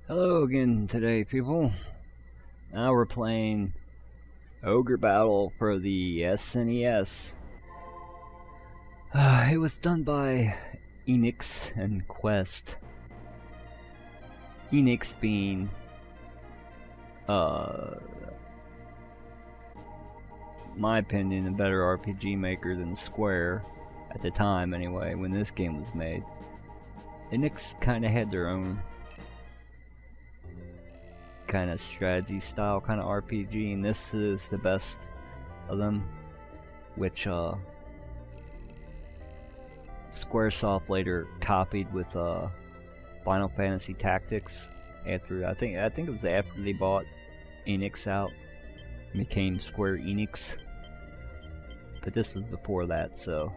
Hello again today, people. Now we're playing Ogre Battle for the SNES. It was done by Enix and Quest. Enix being, my opinion, a better RPG maker than Square at the time, anyway, when this game was made. Enix kind of had their own kind of strategy style kind of RPG, and this is the best of them, which Squaresoft later copied with Final Fantasy Tactics. After I think it was after they bought Enix out and became Square Enix, but this was before that. So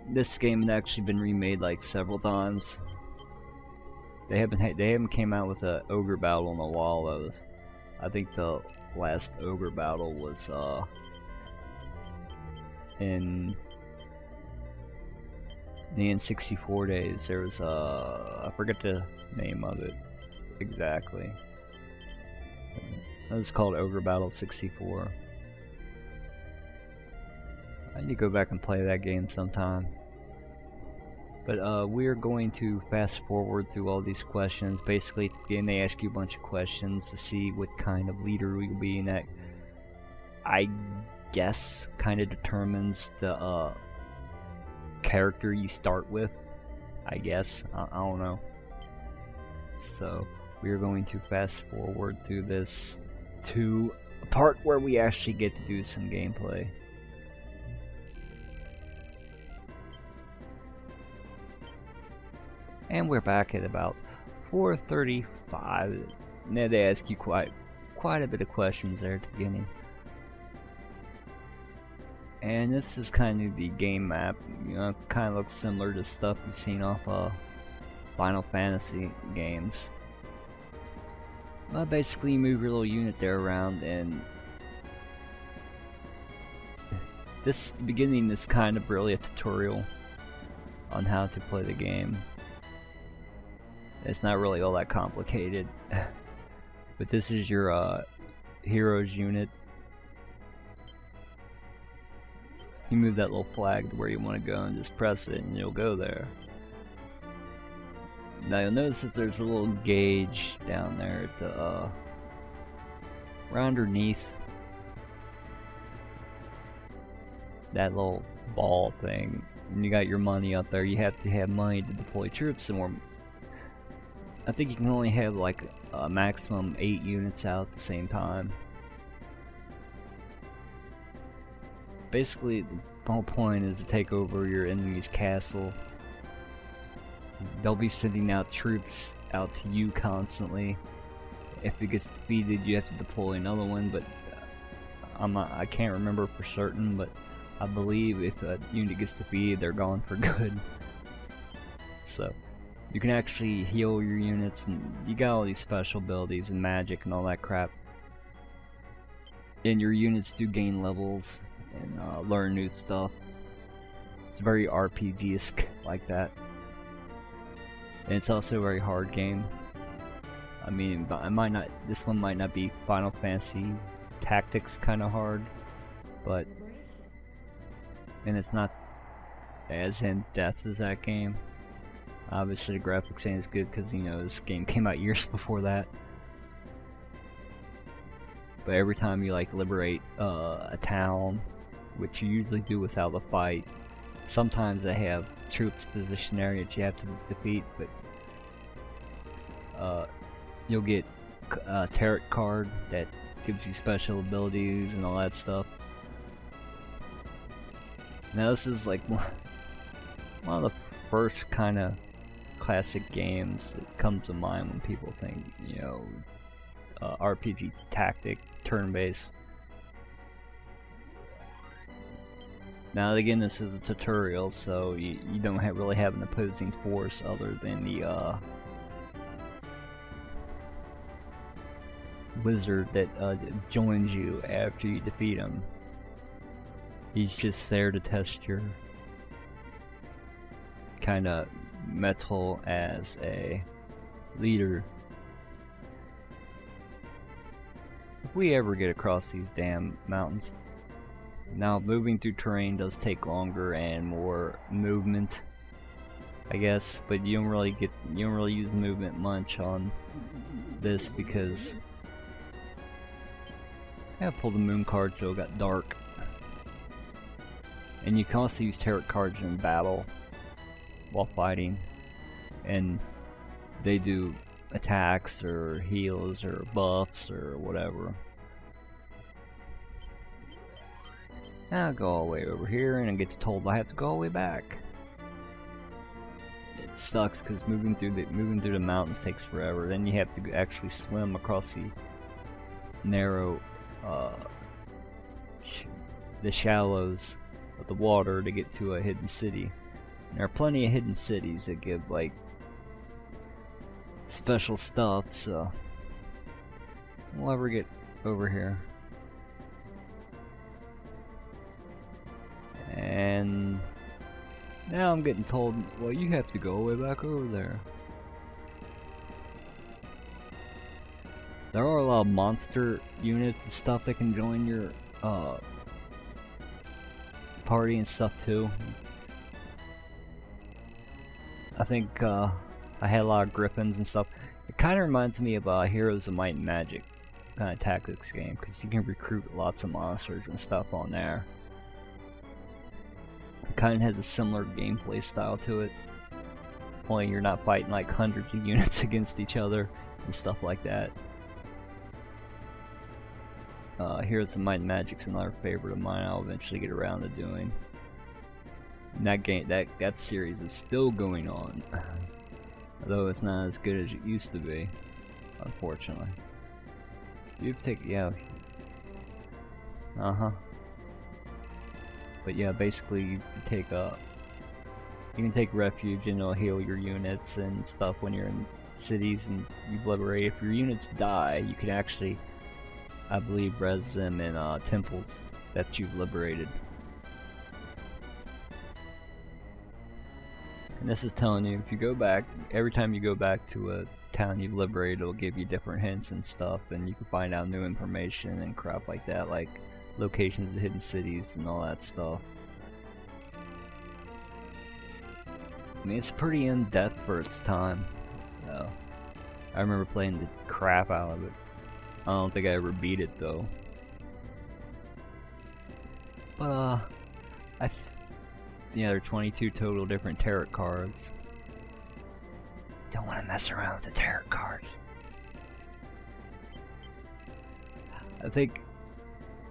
this game had actually been remade like several times. They haven't came out with a Ogre Battle in a while though. I think the last Ogre Battle was in the N64 days. There was I forget the name of it exactly. It was called Ogre Battle 64. I need to go back and play that game sometime. But we're going to fast forward through all these questions. Basically, at the beginning they ask you a bunch of questions to see what kind of leader we will be, and that, I guess, kind of determines the character you start with. I guess. I don't know. So we are going to fast forward through this to a part where we actually get to do some gameplay. And we're back at about 4:35. Now they ask you quite a bit of questions there at the beginning. And this is kind of the game map. You know, kind of looks similar to stuff you've seen off Final Fantasy games. But basically, you move your little unit there around, and this beginning is kind of really a tutorial on how to play the game. It's not really all that complicated. But this is your hero's unit. You move that little flag to where you want to go and just press it and you'll go there. Now you'll notice that there's a little gauge down there at the right underneath that little ball thing. And you got your money up there. You have to have money to deploy troops, and I think you can only have like a maximum 8 units out at the same time. Basically, the whole point is to take over your enemy's castle. They'll be sending out troops out to you constantly. If it gets defeated, you have to deploy another one, but I can't remember for certain, but I believe if a unit gets defeated, they're gone for good. So you can actually heal your units, and you got all these special abilities and magic and all that crap. And your units do gain levels and learn new stuff. It's very RPG-esque like that. And it's also a very hard game. I mean, this one might not be Final Fantasy Tactics kind of hard, but and it's not as in-depth as that game. Obviously, the graphics ain't as good because, you know, this game came out years before that. But every time you like liberate a town, which you usually do without a fight, sometimes they have troops positioned there that you have to defeat, but you'll get a tarot card that gives you special abilities and all that stuff. Now this is like one of the first kind of classic games that comes to mind when people think, you know, RPG tactic, turn-based. Now again, this is a tutorial, so you don't really have an opposing force other than the wizard that joins you after you defeat him. He's just there to test your kind of metal as a leader. If we ever get across these damn mountains. Now, moving through terrain does take longer and more movement, I guess, but you don't really use movement much on this because I pulled the moon card so it got dark. And you can also use tarot cards in battle while fighting, and they do attacks or heals or buffs or whatever. I'll go all the way over here and I get told I have to go all the way back. It sucks because moving through the mountains takes forever. Then you have to actually swim across the narrow, the shallows of the water to get to a hidden city. And there are plenty of hidden cities that give like special stuff, so we'll ever get over here. And now I'm getting told, well, you have to go way back over there. There are a lot of monster units and stuff that can join your party and stuff too. I think I had a lot of griffins and stuff. It kind of reminds me of Heroes of Might and Magic kind of tactics game, because you can recruit lots of monsters and stuff on there. Kind of has a similar gameplay style to it, only you're not fighting like hundreds of units against each other and stuff like that. Heroes of Might and Magic's another favorite of mine. I'll eventually get around to doing. And that game, that series is still going on, although it's not as good as it used to be, unfortunately. You take, yeah. But yeah, basically you can take refuge and it'll heal your units and stuff when you're in cities and you liberate. If your units die, you can actually, I believe, res them in temples that you've liberated. And this is telling you, if you go back, every time you go back to a town you've liberated, it'll give you different hints and stuff, and you can find out new information and crap like that, like locations of hidden cities and all that stuff. I mean, it's pretty in-depth for its time. I remember playing the crap out of it. I don't think I ever beat it though. But yeah, there are 22 total different tarot cards. Don't want to mess around with the tarot cards. I think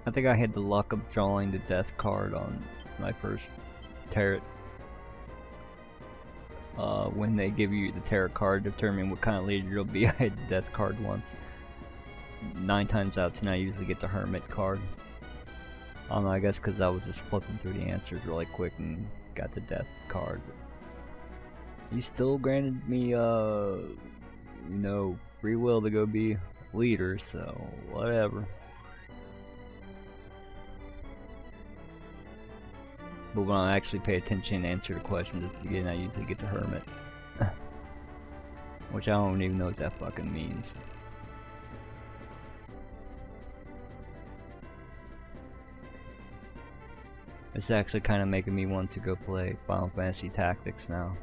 I had the luck of drawing the death card on my first tarot. When they give you the tarot card to determine what kind of leader you'll be, I had the death card once. 9 times out of 10 I usually get the hermit card. I don't know, I guess because I was just flipping through the answers really quick and got the death card. He still granted me, you know, free will to go be leader, so whatever. But when I actually pay attention and answer the questions at the beginning, I usually get the hermit. Which I don't even know what that fucking means. It's actually kind of making me want to go play Final Fantasy Tactics now.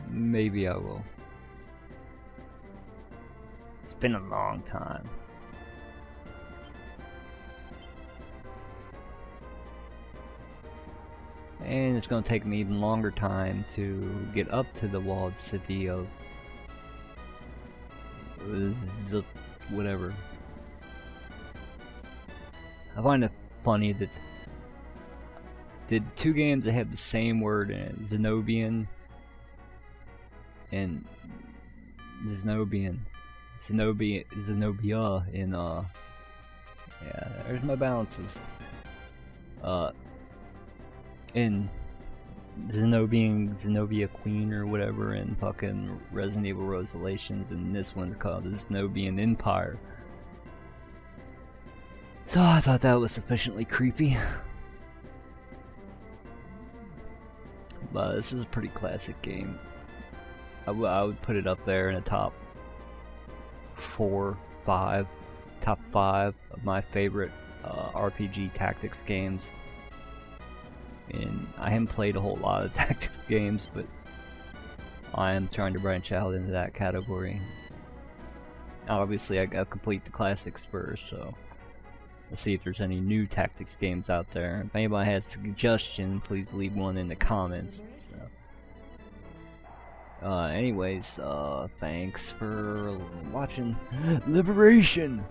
Maybe I will. It's been a long time. And it's going to take me even longer time to get up to the walled city of whatever. I find it funny that did 2 games that have the same word in it, Zenobia and Zenobia in yeah, there's my balances. In Zenobia Queen or whatever, and fucking Resident Evil Revelations, and this one's called the Zenobian Empire. So I thought that was sufficiently creepy. This is a pretty classic game. I would put it up there in the top 4, 5, top 5 of my favorite RPG tactics games. And I haven't played a whole lot of tactics games, but I am trying to branch out into that category. Obviously, I gotta complete the classics first, so let's see if there's any new tactics games out there. If anybody has a suggestion, please leave one in the comments. So. Anyways, thanks for watching. Liberation!